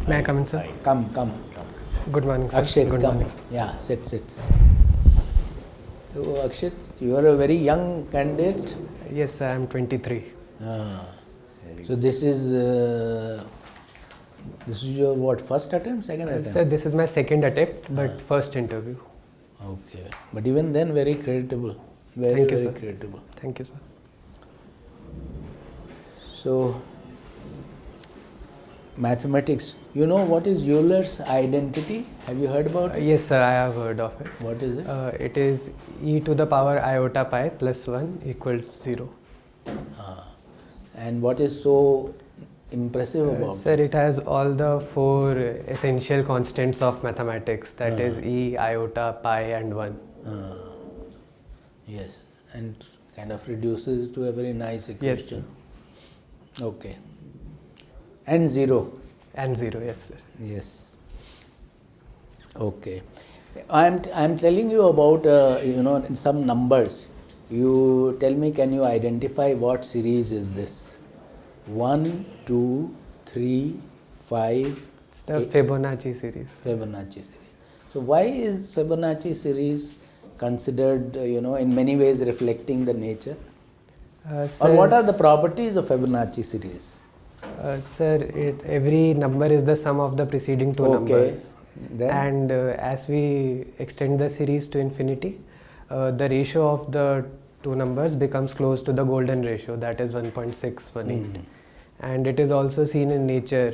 May I come in, sir? Come. Good morning, sir. Akshit, Good come. morning, sir. Yeah, sit. So, Akshit, you are a very young candidate. Yes, sir, I am 23. So this is your what, first attempt, second attempt? Sir, this is my second attempt, but first interview. Okay, but even then very creditable. Very Thank you, sir. creditable. Thank you, sir. So, mathematics. You know what is Euler's identity? Have you heard about it? Yes, sir, I have heard of it. What is it? It is e to the power iota pi plus 1 equals 0. And what is so impressive about Sir, it has all the 4 essential constants of mathematics, that is e, iota, pi and 1. Yes, and kind of reduces to a very nice equation. Yes, sir. Okay. And 0. And 0, yes, sir. Yes. Okay. I'm telling you about some numbers. You tell me, can you identify what series is this? 1, 2, 3, 5. It's the Fibonacci series. Fibonacci series. So why is Fibonacci series considered, in many ways reflecting the nature? Sir, Or what are the properties of Fibonacci series? Sir, every number is the sum of the preceding 2 numbers. Then? And as we extend the series to infinity, the ratio of the 2 numbers becomes close to the golden ratio, that is 1.618. And it is also seen in nature.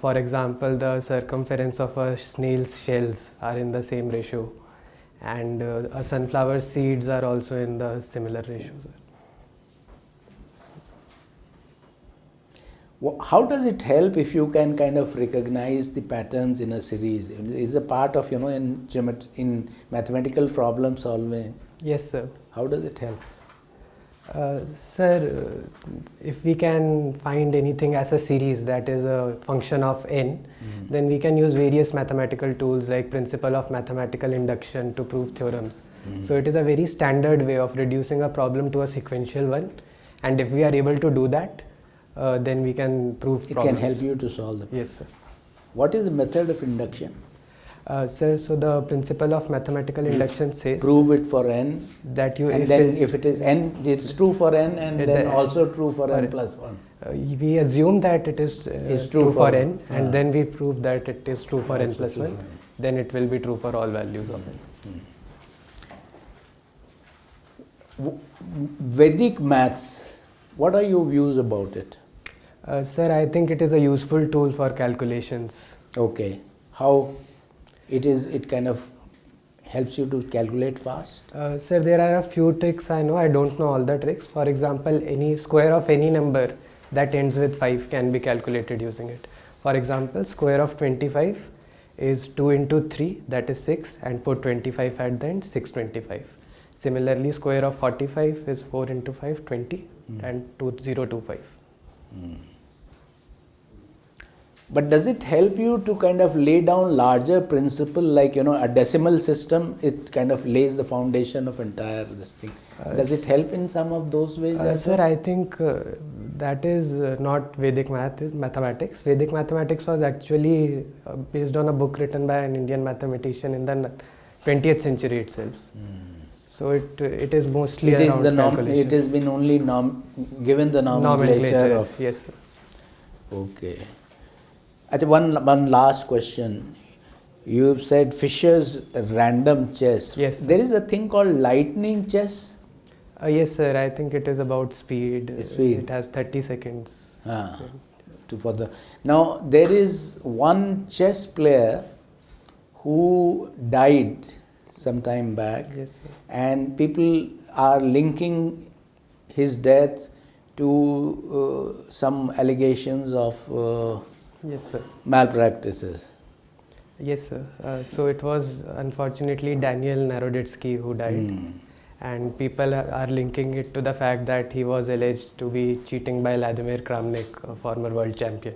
For example, the circumference of a snail's shells are in the same ratio, and a sunflower seeds are also in the similar ratio, sir. How does it help if you can kind of recognize the patterns in a series? It's a part of, in mathematical problem solving. Yes, sir. How does it help? Sir, if we can find anything as a series that is a function of n, then we can use various mathematical tools like principle of mathematical induction to prove theorems. So it is a very standard way of reducing a problem to a sequential one, and if we are able to do that, then we can prove problems. It can help you to solve them. Yes, sir. What is the method of induction? Sir, so the principle of mathematical induction says prove it for n, that you, if it is n, it's true for n, and then also true for n plus 1. We assume that it is true for n, and then we prove that it is true for n plus 1. Then it will be true for all values of n. Vedic maths, what are your views about it? Sir, I think it is a useful tool for calculations. Okay. How it kind of helps you to calculate fast? Sir, there are a few tricks I know. I don't know all the tricks. For example, any square of any number that ends with 5 can be calculated using it. For example, square of 25 is 2 into 3, that is 6, and put 25 at the end, 625. Similarly, square of 45 is 4 into 5, 20, and 2025. But does it help you to kind of lay down larger principle, like, a decimal system, it kind of lays the foundation of entire this thing. Does it help in some of those ways? Sir, I think that is not Vedic mathematics. Vedic mathematics was actually based on a book written by an Indian mathematician in the 20th century itself. So it is mostly around calculation. It has been only given the nomenclature of... Yes, sir. Okay. One last question. You said Fisher's random chess. Yes, sir. There is a thing called lightning chess? Yes, sir. I think it is about speed. Speed. It has 30 seconds. Now, there is one chess player who died some time back. Yes, sir. And people are linking his death to some allegations of yes, sir. malpractices. Yes, sir. So it was unfortunately Daniel Naroditsky who died, and people are linking it to the fact that he was alleged to be cheating by Vladimir Kramnik, a former world champion.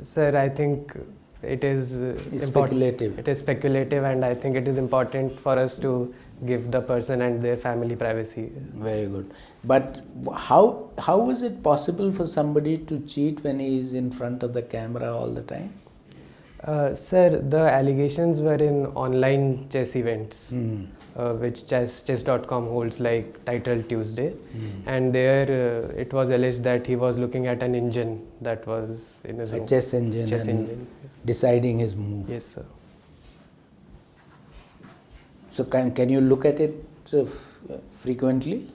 Sir, I think it is speculative. It is speculative, and I think it is important for us to give the person and their family privacy. Very good. But how is it possible for somebody to cheat when he is in front of the camera all the time? Sir, the allegations were in online chess events, which chess.com holds, like Title Tuesday, and there it was alleged that he was looking at an engine that was in his room. Chess engine. Chess engine. Deciding his move. Yes, sir. So can you look at it frequently?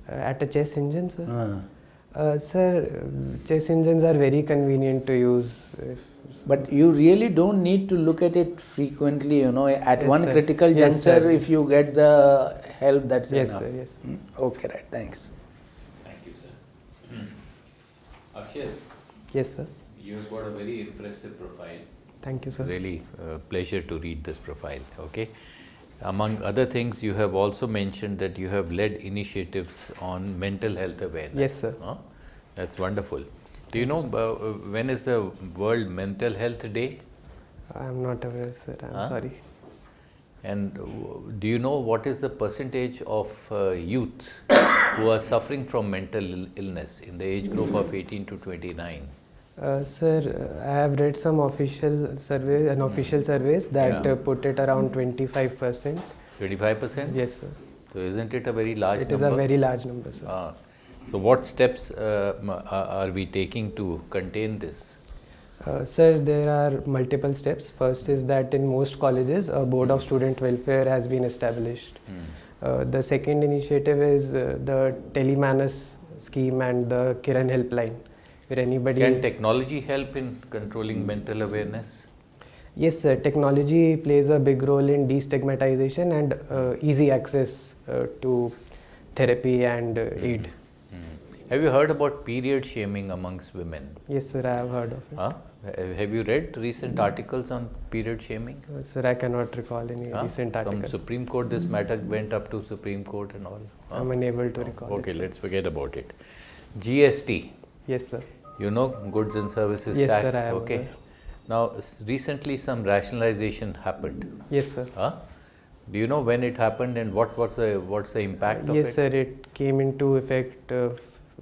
At a chess engine, sir? Sir, chess engines are very convenient to use. But you really don't need to look at it frequently, you know. At Yes, one sir. critical Yes, juncture, sir. if you get the help, that's Yes, enough. sir. Yes. Okay, right. Thanks. Thank you, sir. Akshay, Yes, sir. you've got a very impressive profile. Thank you, sir. Really a pleasure to read this profile, okay? Among other things, you have also mentioned that you have led initiatives on mental health awareness. Yes, sir. That's wonderful. Do you know when is the World Mental Health Day? I'm not aware, sir. I'm sorry. And do you know what is the percentage of youth who are suffering from mental illness in the age group of 18 to 29? Sir, I have read some official surveys that put it around 25%. 25%? Yes, sir. So isn't it a very large number? It is a very large number, sir. So what steps are we taking to contain this? Sir, there are multiple steps. First is that in most colleges, a board of student welfare has been established. The second initiative is the Telemanus scheme and the Kiran helpline, where anybody... Can technology help in controlling mental awareness? Yes, sir. Technology plays a big role in destigmatization and easy access to therapy and aid. Have you heard about period shaming amongst women? Yes, sir. I have heard of it. Have you read recent articles on period shaming? Sir, I cannot recall any recent article. From Supreme Court, this matter went up to Supreme Court and all. I'm unable to recall Okay, it. let's forget about it. GST. Yes, sir. You know, goods and services Yes, tax. sir, I have okay. heard. Now, recently some rationalization happened. Yes, sir. Do you know when it happened and what's the impact of it? Yes, sir. It came into effect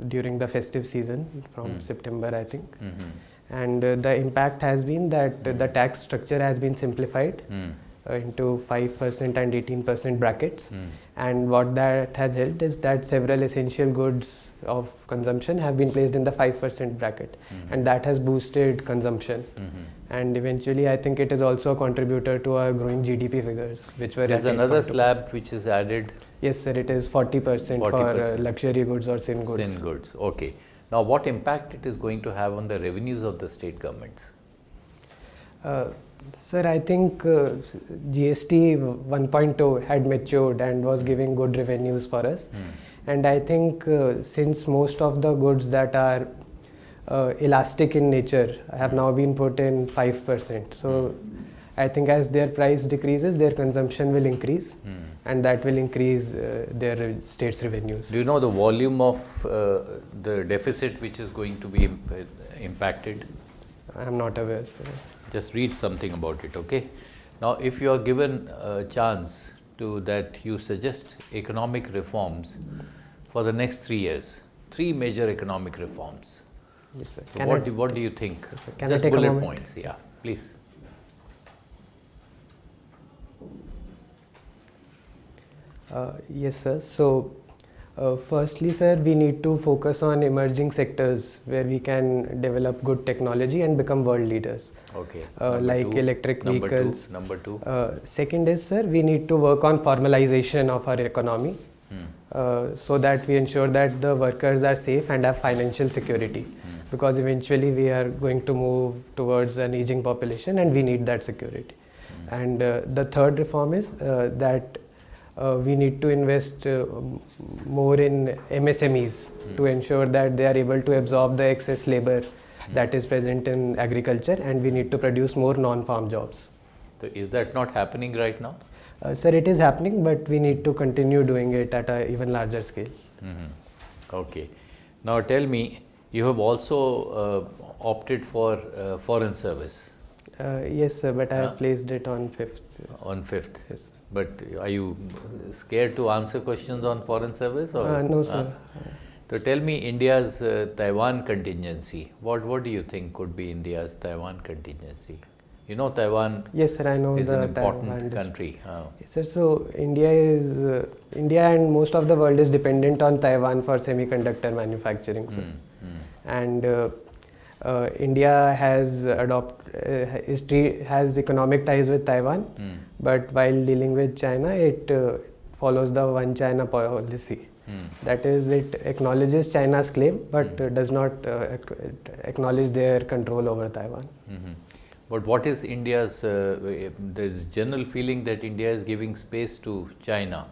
during the festive season from September, I think. And the impact has been that the tax structure has been simplified into 5% and 18% brackets. And what that has helped is that several essential goods of consumption have been placed in the 5% bracket. And that has boosted consumption. And eventually, I think it is also a contributor to our growing GDP figures, which were There's at another 8.2%. slab which is added. Yes, sir. It is 40% for 40%. luxury goods or sin goods. Sin goods. Okay. Now, what impact it is going to have on the revenues of the state governments? Sir, I think GST 1.0 had matured and was giving good revenues for us. And I think since most of the goods that are elastic in nature have now been put in 5%. So I think as their price decreases, their consumption will increase and that will increase their state's revenues. Do you know the volume of the deficit which is going to be impacted? I am not aware, sir. Just read something about it, okay? Now, if you are given a chance to that you suggest economic reforms for the next 3 years, 3 major economic reforms. Yes, sir. So what do you think? Yes, sir. Can I Just take a bullet moment? points, yeah, please. Yes, sir. So, firstly, sir, we need to focus on emerging sectors where we can develop good technology and become world leaders. Okay. Like electric vehicles. Number two. Second is, sir, we need to work on formalization of our economy so that we ensure that the workers are safe and have financial security. Because eventually we are going to move towards an aging population and we need that security. And the third reform is that we need to invest more in MSMEs to ensure that they are able to absorb the excess labor that is present in agriculture, and we need to produce more non-farm jobs. So is that not happening right now? Sir, it is happening, but we need to continue doing it at an even larger scale. Okay. Now tell me, you have also opted for foreign service. Yes, sir, but I have placed it on 5th. On 5th. Yes. But are you scared to answer questions on foreign service? Or, No, sir. So tell me India's Taiwan contingency. What do you think could be India's Taiwan contingency? You know Taiwan Yes, sir, I know is the an important Taiwan country. Yes, sir. So India and most of the world is dependent on Taiwan for semiconductor manufacturing, sir. And India has has economic ties with Taiwan, but while dealing with China, it follows the one China policy. That is, it acknowledges China's claim, but does not acknowledge their control over Taiwan. But what is India's, there's general feeling that India is giving space to China.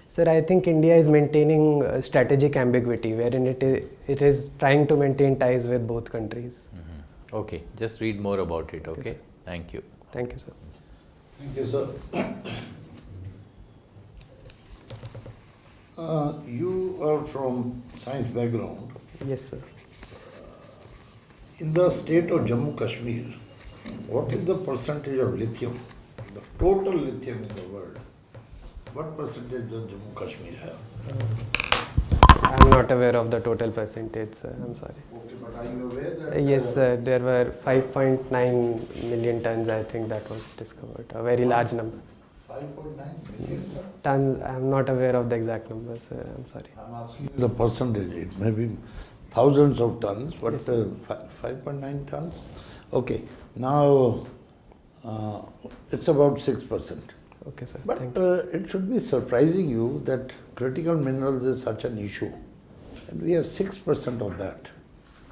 Sir, I think India is maintaining strategic ambiguity, wherein it is trying to maintain ties with both countries. Okay, just read more about it, okay? Yes, Thank you. Thank you, sir. Thank you, sir. You are from science background. Yes, sir. In the state of Jammu Kashmir, what is the percentage of lithium, the total lithium in the world? What percentage does Jammu Kashmir have? I am not aware of the total percentage, sir. I'm sorry. Okay, but are you aware that? Yes, sir. There were 5.9 million tons, I think, that was discovered. A very large number. 5.9 million tons? Tons, I am not aware of the exact numbers, sir. I'm sorry. I'm asking you the percentage. It may be thousands of tons, but Yes, 5.9 tons? Okay. Now, it's about 6%. Okay, sir. But Thank you. it should be surprising you that critical minerals is such an issue. And we have 6% of that.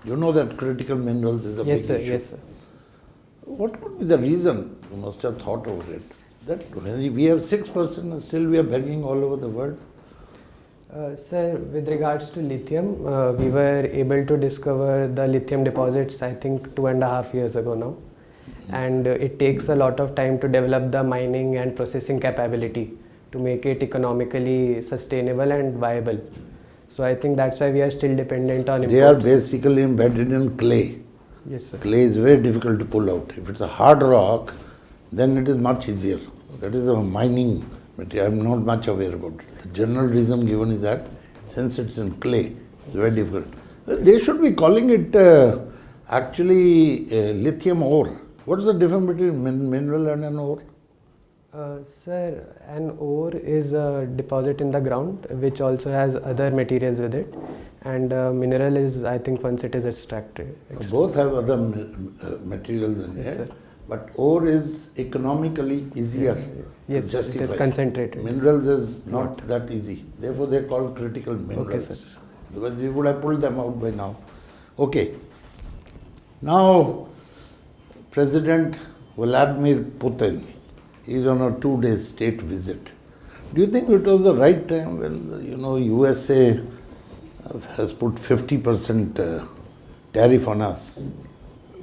You know that critical minerals is a Yes, sir. big issue. Yes, sir. What could be the reason? You must have thought over it. That when we have 6% and still we are begging all over the world. Sir, with regards to lithium, we were able to discover the lithium deposits, I think, 2.5 years ago now. And it takes a lot of time to develop the mining and processing capability to make it economically sustainable and viable. So I think that's why we are still dependent on imports. They are basically embedded in clay. Yes, sir. Clay is very difficult to pull out. If it's a hard rock, then it is much easier. That is a mining material. I am not much aware about it. The general reason given is that since it's in clay, it's very difficult. They should be calling it actually lithium ore. What is the difference between mineral and an ore? Sir, an ore is a deposit in the ground which also has other materials with it, and mineral is, I think, once it is extracted. Both have other materials in Yes, it, sir. but ore is economically easier. Yes, to sir, it is justify. concentrated. Minerals is not that easy. Therefore, they are called critical minerals. sir. Otherwise, we would have pulled them out by now. Okay. Now, President Vladimir Putin is on a 2-day state visit. Do you think it was the right time when the, USA has put 50% tariff on us?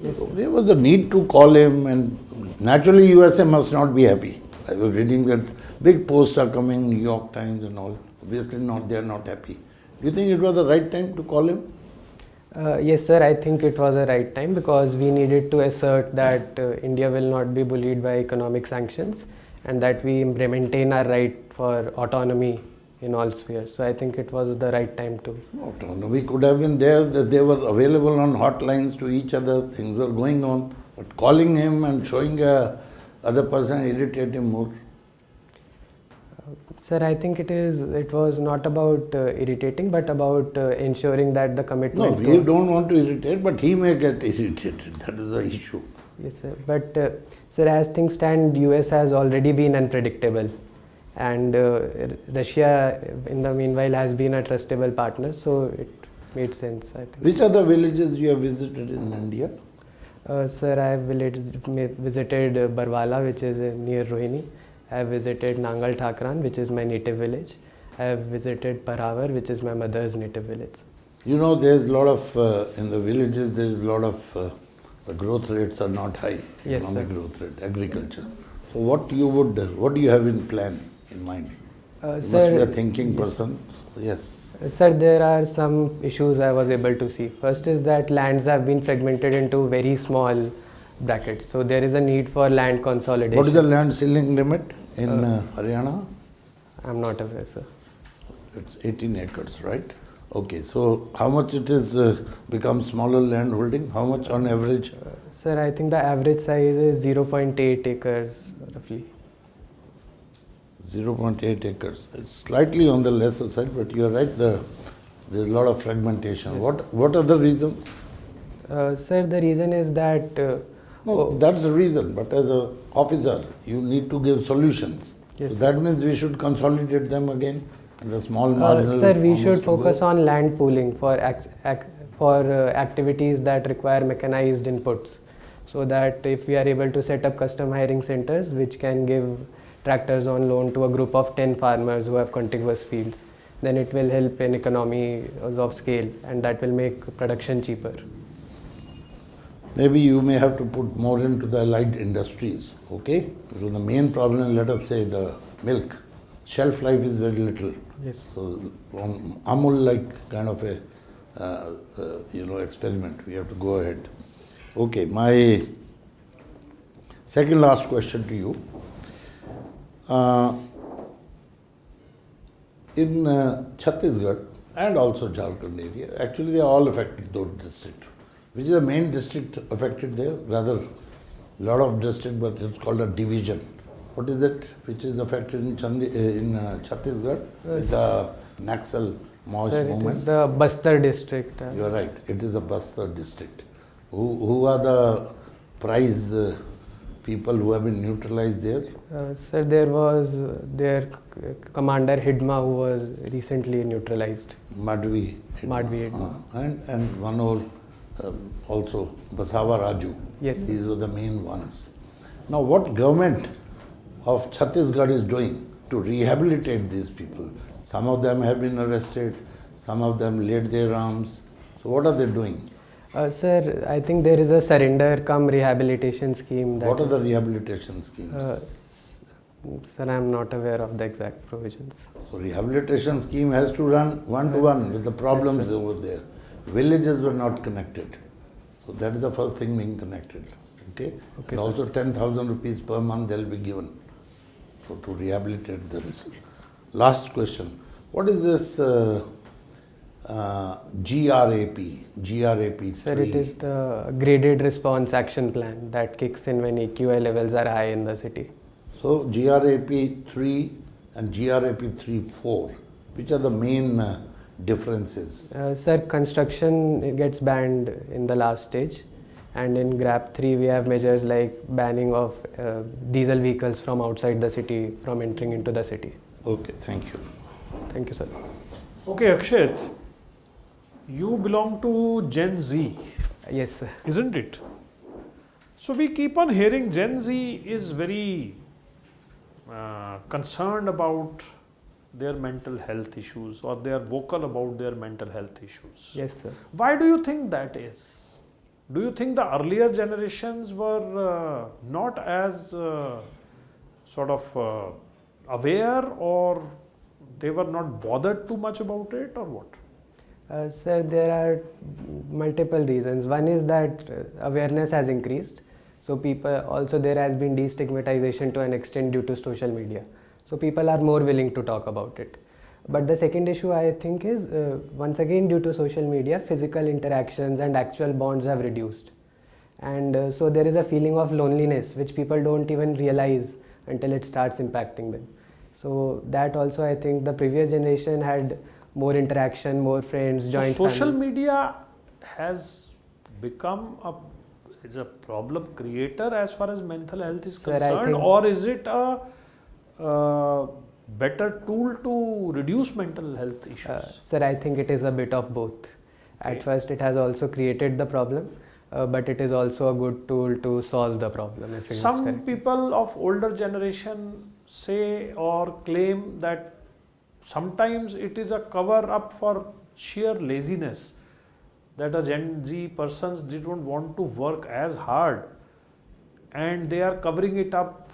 Yes, There was the need to call him, and naturally USA must not be happy. I was reading that big posts are coming, New York Times and all. Obviously they are not happy. Do you think it was the right time to call him? Yes, sir, I think it was a right time because we needed to assert that India will not be bullied by economic sanctions and that we maintain our right for autonomy in all spheres. So I think it was the right time to. Autonomy could have been there, that they were available on hotlines to each other, things were going on. But calling him and showing other person irritate him more. Sir, I think it was not about irritating, but about ensuring that the No, commitment. we don't want to irritate, but he may get irritated. That is the issue. Yes, sir. But, sir, as things stand, US has already been unpredictable. And Russia, in the meanwhile, has been a trustable partner. So it made sense, I think. Which are the villages you have visited in India? Sir, I have visited Barwala, which is near Rohini. I have visited Nangal Thakran, which is my native village. I have visited Paravar, which is my mother's native village. There's a lot of, in the villages, there's a lot of, the growth rates are not high, Yes, economic sir. growth rate, agriculture. So what do you have in mind? You must Sir, be a thinking yes. person. Yes. Sir, there are some issues I was able to see. First is that lands have been fragmented into very small bracket. So there is a need for land consolidation. What is the land ceiling limit in Haryana? I'm not aware, sir. It's 18 acres, right? Okay, so how much it is become smaller land holding? How much on average? Sir, I think the average size is 0.8 acres roughly. 0.8 acres. It's slightly on the lesser side, but you're right, there's a lot of fragmentation. Yes. What are the reasons? Sir, the reason is that... No, that's the reason, but as an officer, you need to give solutions. Yes, so that means we should consolidate them again, and the small marginal sir, we farmers should to focus go. on land pooling for activities that require mechanized inputs. So that if we are able to set up custom hiring centers which can give tractors on loan to a group of 10 farmers who have contiguous fields, then it will help in economies of scale, and that will make production cheaper. Maybe you may have to put more into the allied industries, okay? Because the main problem, let us say the milk, shelf life is very little. Yes. So on Amul-like kind of a experiment, we have to go ahead. Okay, my second last question to you. In Chhattisgarh and also Jharkhand area, actually they are all affected, those districts. Which is the main district affected there? Rather, a lot of district, but it's called a division. What is it which is affected in Chhattisgarh? It's a Naxal Maoist Sir, it movement. is the Bastar district. You are right. It is the Bastar district. Who are the prize people who have been neutralized there? Sir, there was their commander Hidma who was recently neutralized. Madhvi. Madhvi Hidma. And one more also Basawa Raju. Yes. These were the main ones. Now what government of Chhattisgarh is doing to rehabilitate these people? Some of them have been arrested, some of them laid their arms. So what are they doing? Sir, I think there is a surrender cum rehabilitation scheme. What are the rehabilitation schemes? Sir, I am not aware of the exact provisions. So rehabilitation scheme has to run one-to-one with the problems Yes, over there. Villages were not connected. So that is the first thing, being connected. Okay? Okay, And also 10,000 rupees per month they'll be given. So to rehabilitate themselves. Last question. What is this GRAP? GRAP 3? Sir, it is the graded response action plan that kicks in when AQI levels are high in the city. So GRAP 3 and GRAP 3-4, which are the main differences? Sir, construction gets banned in the last stage, and in GRAP 3 we have measures like banning of diesel vehicles from outside the city from entering into the city. Okay, thank you. Thank you, sir. Okay, Akshit, you belong to Gen Z, Yes, sir. isn't it? So we keep on hearing Gen Z is very concerned about their mental health issues, or they are vocal about their mental health issues. Yes, sir. Why do you think that is? Do you think the earlier generations were not as aware, or they were not bothered too much about it, or what? Sir, there are multiple reasons. One is that awareness has increased. So people, also there has been destigmatization to an extent due to social media. So people are more willing to talk about it. But the second issue I think is, once again due to social media, physical interactions and actual bonds have reduced. And so there is a feeling of loneliness which people don't even realize until it starts impacting them. So that also, I think the previous generation had more interaction, more friends, joint So social families. media has become a problem creator as far as mental health is Sir, I concerned, think- or is it a better tool to reduce mental health issues? Sir, I think it is a bit of both. At Okay. first it has also created the problem, but it is also a good tool to solve the problem if it is Some correct. people of older generation say or claim that sometimes it is a cover up for sheer laziness, that a Gen Z persons don't want to work as hard, and they are covering it up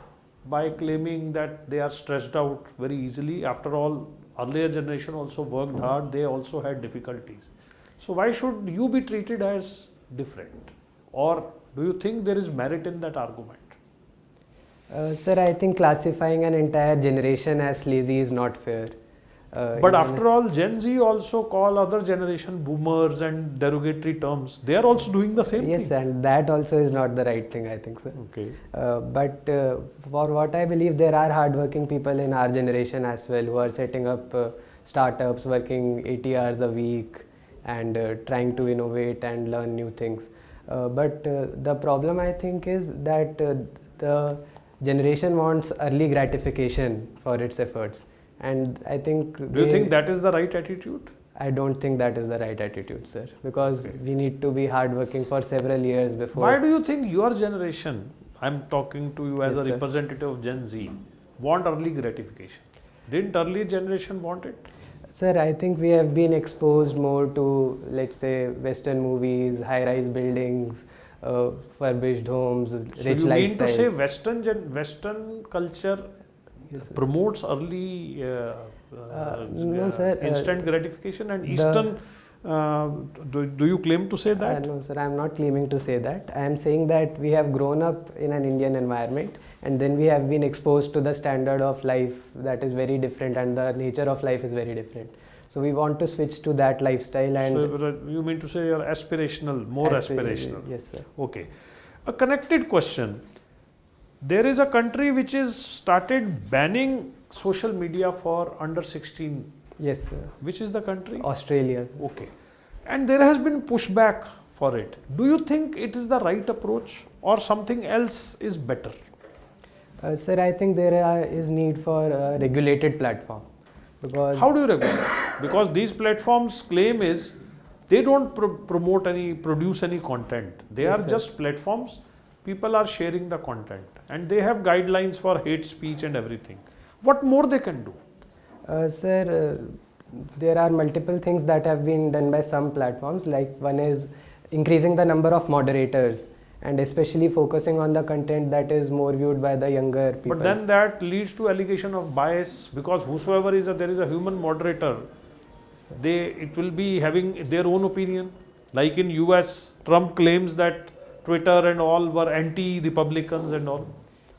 by claiming that they are stressed out very easily. After all, earlier generation also worked hard, they also had difficulties. So why should you be treated as different? Or Do you think there is merit in that argument? Sir, I think classifying an entire generation as lazy is not fair. But after all, Gen Z also call other generation boomers and derogatory terms. They are also doing the same yes, thing. and that also is not the right thing, I think, sir. Okay. But for what I believe, there are hardworking people in our generation as well who are setting up startups, working 80 hours a week and trying to innovate and learn new things. But the problem, I think, is that the generation wants early gratification for its efforts. And I think... Do you think that is the right attitude? I don't think that is the right attitude, sir, because we need to be hardworking for several years before... Why do you think your generation, I'm talking to you as Yes, a sir. representative of Gen Z, want early gratification? Didn't early generation want it? Sir, I think we have been exposed more to, let's say, Western movies, high-rise buildings, furbished homes, rich So you mean to say lifestyles. Western culture Yes, sir. promotes early No, sir. instant gratification, and Eastern, do you claim to say that? No, sir, I am not claiming to say that. I am saying that we have grown up in an Indian environment and then we have been exposed to the standard of life that is very different and the nature of life is very different. So we want to switch to that lifestyle and... So you mean to say you're aspirational, more aspirational? Yes, sir. Okay. A connected question. There is a country which is started banning social media for under 16. Yes, sir. Which is the country? Australia, sir. Okay. And there has been pushback for it. Do you think it is the right approach or something else is better? Sir, I think there is need for a regulated platform. Because How do you regulate? Because these platforms' claim is they don't produce any content. They Yes, are sir. just platforms. People are sharing the content and they have guidelines for hate speech and everything. What more they can do? Sir, there are multiple things that have been done by some platforms. Like one is increasing the number of moderators and especially focusing on the content that is more viewed by the younger people. But then that leads to allegation of bias, because whosoever there is a human moderator, it will be having their own opinion. Like in US, Trump claims that Twitter and all were anti-Republicans and all.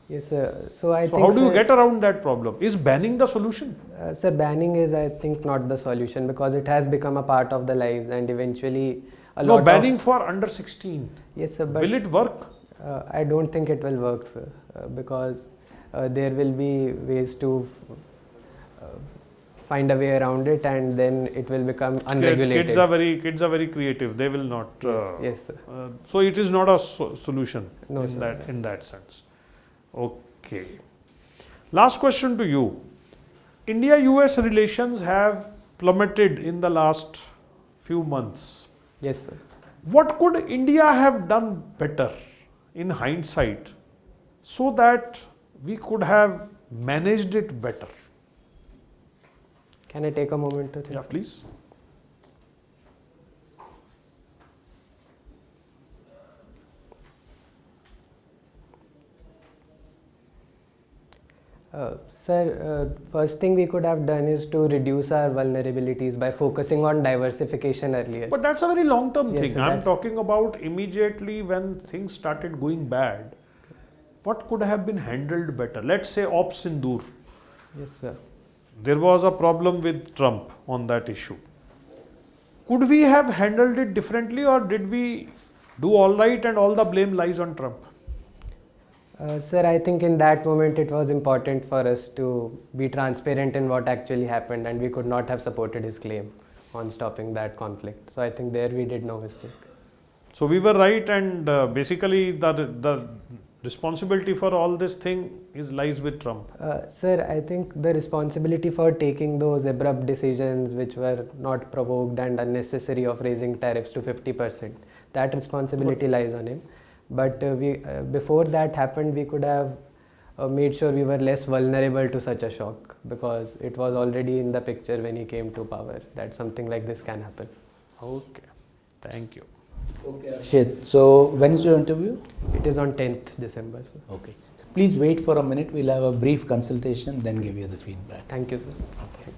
Yes, sir. So I So think... how do you sir, get around that problem? Is banning the solution? Sir, banning is, I think, not the solution because it has become a part of the lives and eventually a lot Banning for under 16. Yes, sir. But Will it work? I don't think it will work, sir, because there will be ways to find a way around it and then it will become unregulated. Kids are very creative. They will not. Yes, sir. So it is not a solution No, in sir. in that sense. Okay. Last question to you. India-US relations have plummeted in the last few months. Yes, sir. What could India have done better in hindsight so that we could have managed it better? Can I take a moment to think? Yeah, please. Sir, first thing we could have done is to reduce our vulnerabilities by focusing on diversification earlier. But that's a very long-term Yes, thing. sir, I'm that's- talking about immediately when things started going bad. What could have been handled better? Let's say Op Sindoor. Yes, sir. There was a problem with Trump on that issue. Could we have handled it differently, or did we do all right and all the blame lies on Trump? Sir, I think in that moment it was important for us to be transparent in what actually happened and we could not have supported his claim on stopping that conflict. So I think there we did no mistake. So we were right, and basically the responsibility for all this thing lies with Trump. Sir, I think the responsibility for taking those abrupt decisions which were not provoked and unnecessary of raising tariffs to 50%, that responsibility lies on him. But before that happened, we could have made sure we were less vulnerable to such a shock because it was already in the picture when he came to power that something like this can happen. Okay, thank you. Okay, AKSHIT. So when is your interview? It is on 10th December, sir. Okay. Please wait for a minute. We'll have a brief consultation, then give you the feedback. Thank you, sir. Okay.